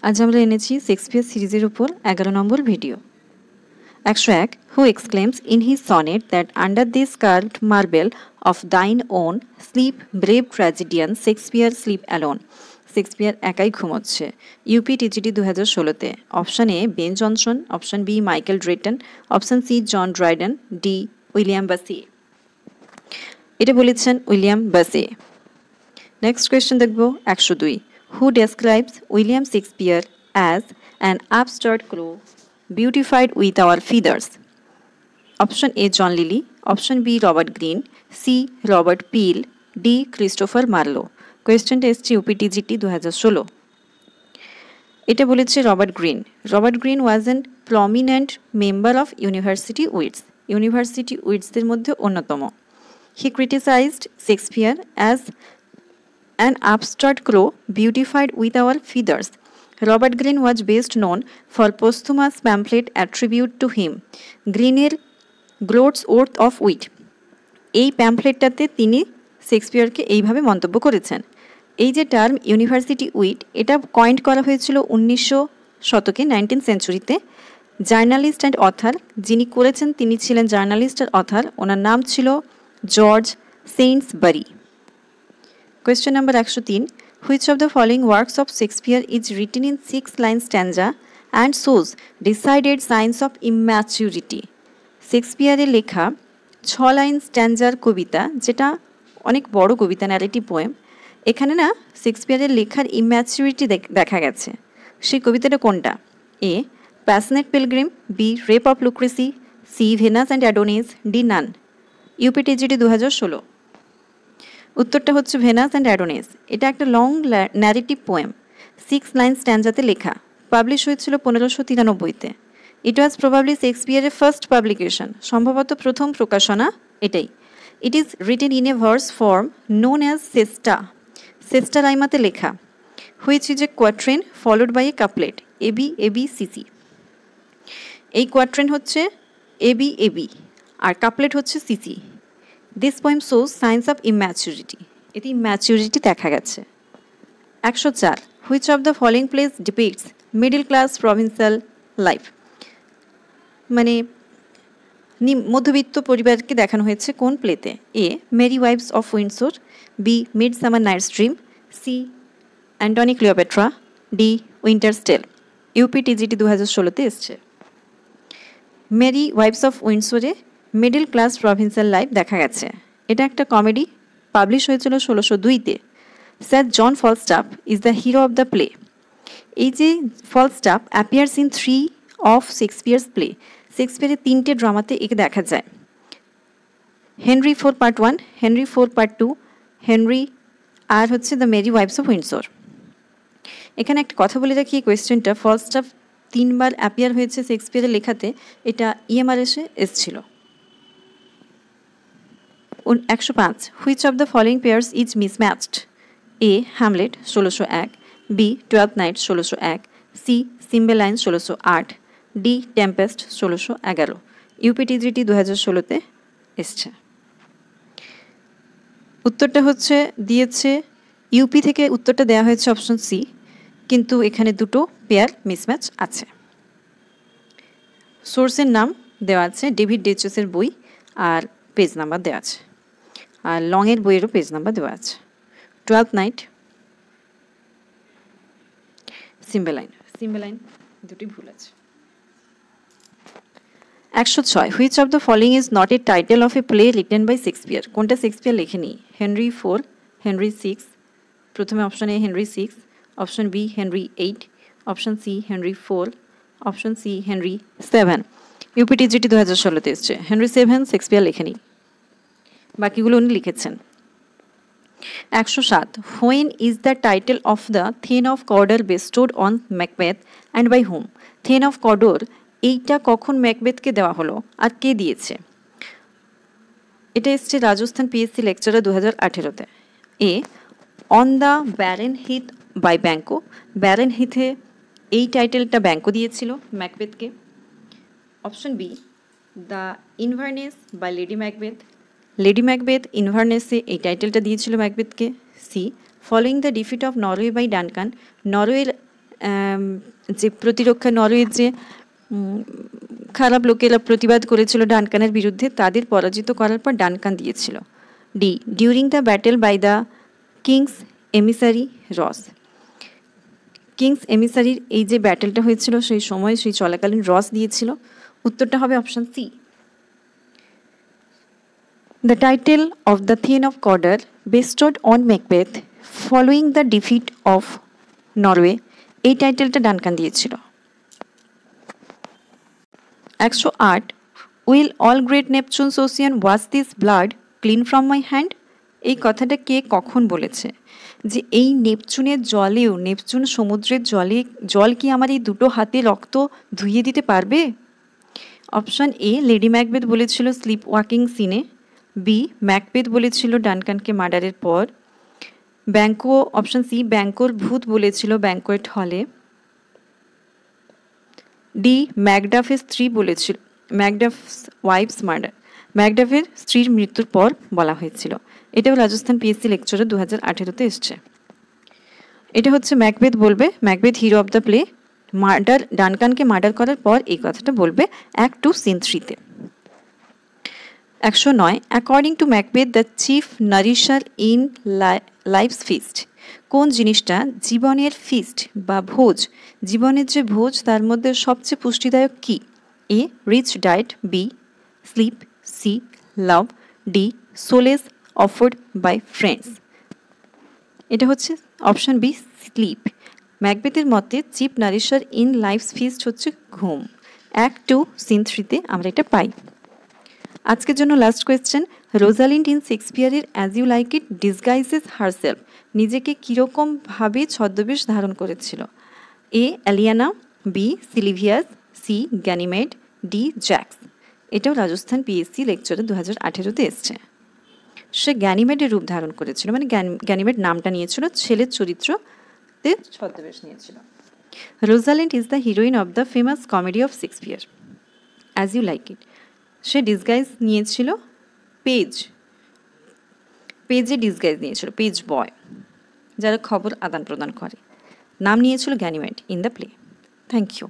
আজ আমরা এনেছি শেক্সপিয়ার সিরিজের উপর 11 নম্বর video. 101 who exclaims in his sonnet that under this carved marble of thine own sleep brave tragedian Shakespeare sleep alone. Shakespeare একাই ঘুমোচ্ছে। UP TGT 2016-তে। Option A Ben Jonson, option B Michael Drayton, option C John Dryden, D William Basse. এটা বলেছেন William বাসে। Next question দেখব 102 who describes William Shakespeare as an upstart crow beautified with our feathers. Option A John Lilly, option B Robert Greene, C Robert Peel, D Christopher Marlowe. কোয়েশ্চেনটা এসছে ইউপিটিজিটি 2016। এটা বলেছে Robert Greene. Robert Greene was an prominent member of university wits. University উইটসদের মধ্যে অন্যতম। He criticised Shakespeare as an upstart crow beautified with our feathers. Robert Greene was best known for posthumous pamphlet attribute to him, গ্রিনের গ্লোটস worth of wheat. এই প্যাম্পলেটটাতে তিনি শেক্সপিয়ারকে এইভাবে মন্তব্য করেছেন। এই যে টার্ম ইউনিভার্সিটি উইট, এটা কয়েন্ট করা হয়েছিল 1900 শতকে, 19th সেঞ্চুরিতে। জার্নালিস্ট অ্যান্ড অথার যিনি করেছেন তিনি ছিলেন জার্নালিস্ট আর অথার, ওনার নাম ছিল George সেইন্টসবারি। Question number 103 which of the following works of Shakespeare is written in 6-line stanza and shows decided signs of immaturity? শেক্সপিয়ারের লেখা 6 লাইন স্ট্যান্জার কবিতা, যেটা অনেক বড় কবিতা, ন্যারেটিভ পোয়েম। এখানে না শেক্সপিয়ারের লেখার ইম্যাচুরিটি দেখা গেছে। সেই কবিতাটা কোনটা? A passionate pilgrim, B rape of Lucrece, C Venus and Adonis, D none. UP TGT 2016। উত্তরটা হচ্ছে ভেনাস অ্যান্ড অ্যাডোনিস। এটা একটা লং ন্যারেটিভ পোয়েম, 6 লাইন স্ট্যান্জাতে লেখা। পাবলিশ হয়েছিল 1593-তে। ইট ওয়াজ প্রবাবলি শেক্সপিয়ারের ফার্স্ট পাবলিকেশন, সম্ভবত প্রথম প্রকাশনা এটাই। It is written in a verse form known as sesta. Sesta রাইমাতে লেখা, which is a quatrain followed by a couplet A B A B CC. এই কোয়াট্রেন হচ্ছে এবি এবি আর কাপলেট হচ্ছে CC. This poem shows signs of immaturity. এতে immaturity দেখা গেছে। 104 which of the following plays depicts middle class provincial life? মানে মধ্যবিত্ত পরিবারকে দেখানো হয়েছে কোন প্লেতে? A merry wives of Windsor, B midsummer night's dream, C Antony Cleopatra, D winter's tale. UP TGT 2016-তে এসছে। মেরি ওয়াইভস অফ উইন্ডসোরে মিডল ক্লাস প্রভিন্সিয়াল লাইফ দেখা গেছে। এটা একটা কমেডি, পাবলিশ হয়েছিল 1602-তে। Sir John Falstaff is the hero of the play. এই যে Falstaff appears in 3 of Shakespeare's play. শেক্সপিয়ারের 3টে ড্রামাতে একে দেখা যায়। Henry 4 part 1, Henry 4 part 2, Henry আর হচ্ছে দ্য মেরি ওয়াইভস অফ উইন্ডসোর। এখানে একটা কথা বলে রাখি, এই কোয়েশ্চেনটা ফলস্টাফ 3বার অ্যাপিয়ার হয়েছে শেক্সপিয়ারের লেখাতে, এটা ইএমআরএসে এসছিল। 105 which of the following pairs is mismatched? A Hamlet 1601, B 12th night 1601, C Cymbeline 1608, D Tempest 1611। UPTGT 2016-তে এসছে। উত্তরটা হচ্ছে দিয়েছে ইউপি থেকে, উত্তরটা দেওয়া হয়েছে অপশন সি, কিন্তু এখানে দুটো পেয়ার মিসম্যাচ আছে। সোর্সের নাম দেওয়া আছে ডেভিড ডেচেসের বই, আর পেজ নাম্বার দেওয়া আছে, আর লংয়ের বইয়েরও পেজ নাম্বার দেওয়া আছে। 12th নাইট, সিম্বেলাইন দুটি ভুল আছে। 106 which of the following is not a title of a play written by Shakespeare? কোনটা শেক্সপিয়ার লেখেনি? হেনরি 4, হেনরি 6, প্রথমে option A Henry 6, option B Henry 8, option C Henry 4, option C Henry 7। UPTGT 2016-তে এসছে। Henry 7 Shakespeare লেখেনি, বাকিগুলো উনি লিখেছেন। 107 when is the title of the thane of Cawdor bestowed on Macbeth and by whom? Thane of কর্ডর এইটা কখন ম্যাকবেথকে দেওয়া হলো আর কে দিয়েছে? এটা এসছে রাজস্থান পিএসসি লেকচারার 2018-তে। A on the barren heath by Banquo. Barren হিথে এই টাইটেলটা ব্যাঙ্কো দিয়েছিল ম্যাকবেথকে। Option B the Inverness by Lady Macbeth. Lady Macbeth ইনভারনেসে এই টাইটেলটা দিয়েছিল ম্যাকবেথকে। C following the defeat of Norway by Duncan. নরওয়ের যে প্রতিরক্ষা নরওয়ের যে খারাপ লোকেরা প্রতিবাদ করেছিল ডানকানের বিরুদ্ধে, তাদের পরাজিত করার পর ডানকান দিয়েছিল। D, during the battle by the king's emissary Ross. King's এমিসারির এই যে ব্যাটেলটা হয়েছিল সেই সময়, সেই চলাকালীন রস দিয়েছিল। উত্তরটা হবে option C. The title of the thane of Cawdor bestowed on Macbeth following the defeat of Norway, এই টাইটেলটা ডানকান দিয়েছিল। 108, will all great Neptune's ocean wash this blood clean from my hand, এই কথাটা কে কখন বলেছে? যে এই নেপচুনের জলেও, নেপচুন সমুদ্রের জল কি আমার এই দুটো হাতে রক্ত ধুইয়ে দিতে পারবে? অপশন এ, লেডি ম্যাকবেথ বলেছিল স্লিপ ওয়াকিং সিনে। বি, ম্যাকবেথ বলেছিল ডানকানকে মার্ডারের পর। অপশন সি, ব্যাংকোর ভূত বলেছিল ব্যাংকোয়েট হলে। ডি, ম্যাকডাফের স্ত্রী বলেছিল, ম্যাকডাফস ওয়াইফস মার্ডার, ম্যাকডাফের স্ত্রীর মৃত্যুর পর বলা হয়েছিল। এটাও রাজস্থান পিএসসি লেকচারে 2018-তে এসছে। এটা হচ্ছে ম্যাকবেথ বলবে, Macbeth hero of the play, ডানকানকে মার্ডার করার পর এই কথাটা বলবে অ্যাক্ট 2 সিন 3-তে। 109, according to Macbeth the chief nourisher in life's feast, কোন জিনিসটা জীবনের ফিস্ট বা ভোজ, জীবনের যে ভোজ তার মধ্যে সবচেয়ে পুষ্টিদায়ক কি? A, rich diet. B, sleep. C, love. D, solace offered by friends. এটা হচ্ছে অপশন বি, স্লিপ। ম্যাকবেথের মতে chief nourisher in life's feast হচ্ছে ঘুম। অ্যাক্ট 2 সিন 3-তে আমরা এটা পাই। আজকের জন্য লাস্ট কোয়েশ্চেন, রোজালিন্ড ইন শেক্সপিয়ারের As you like It disguises herself, নিজেকে কীরকমভাবে ছদ্মবেশ ধারণ করেছিল? A, Aliena. B, Silvius. C, Ganymede. D, Jaques. এটাও রাজস্থান পিএসসি লেকচারে 2018-তে এসছে। সে গ্যানিমেডের রূপ ধারণ করেছিল, মানে গ্যানিমেড নামটা নিয়েছিল, ছেলের চরিত্রতে ছদ্মবেশ নিয়েছিল। Rosalind is the heroine of the famous comedy of Shakespeare as you like it. সে ডিসগাইজ নিয়েছিল পেজে ডিসগাইজ নিয়েছিল, পেজ বয়, যারা খবর আদান প্রদান করে। নাম নিয়েছিল Ganymede in the play. Thank you.